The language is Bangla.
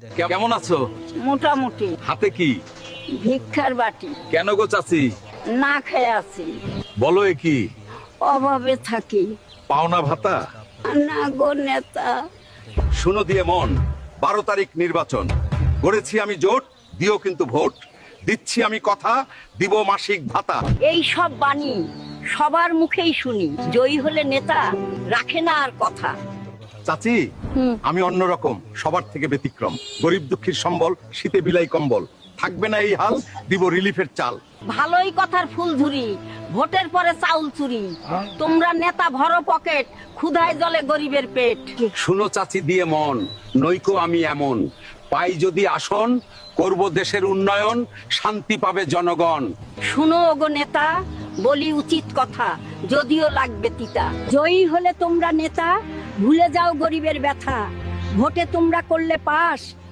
কেমন আছো? মোটামুটি। হাতে কি? ভিক্ষার বাটি। কেন গো চাচি? না খেয়ে আছি, বলো এ কি? অভাবে থাকি। পাওনা ভাতা? না গো নেতা। শুনো দিয়ে মন, 12 তারিখ নির্বাচন, গড়েছি আমি জোট, দিও কিন্তু ভোট। দিচ্ছি আমি কথা, দিব মাসিক ভাতা। এই সব বাণী সবার মুখেই শুনি, জয়ী হলে নেতা রাখে না আর কথা। চাচি, আমি অন্যরকম, সবার থেকে ব্যতিক্রম। গরিব দুঃখীর সম্বল, শীতে বিলাই কম্বল। থাকবে না এই হাল, দিব রিলিফের চাল। ভালোই কথার ফুল ধুরি, ভোটের পরে চাউল চুরি। তোমরা নেতা ভরো পকেট, ক্ষুধায় জলে গরিবের পেট। শুনো চাচি দিয়ে মন, নইকো আমি এমন, পাই যদি আসন, করব দেশের উন্নয়ন, শান্তি পাবে জনগণ। শুনো ওগো নেতা, বলি উচিত কথা, যদিও লাগবে তিতা। জয়ী হলে তোমরা নেতা, ভুলে যাও গরিবের ব্যথা। ভোটে তোমরা করলে পাস,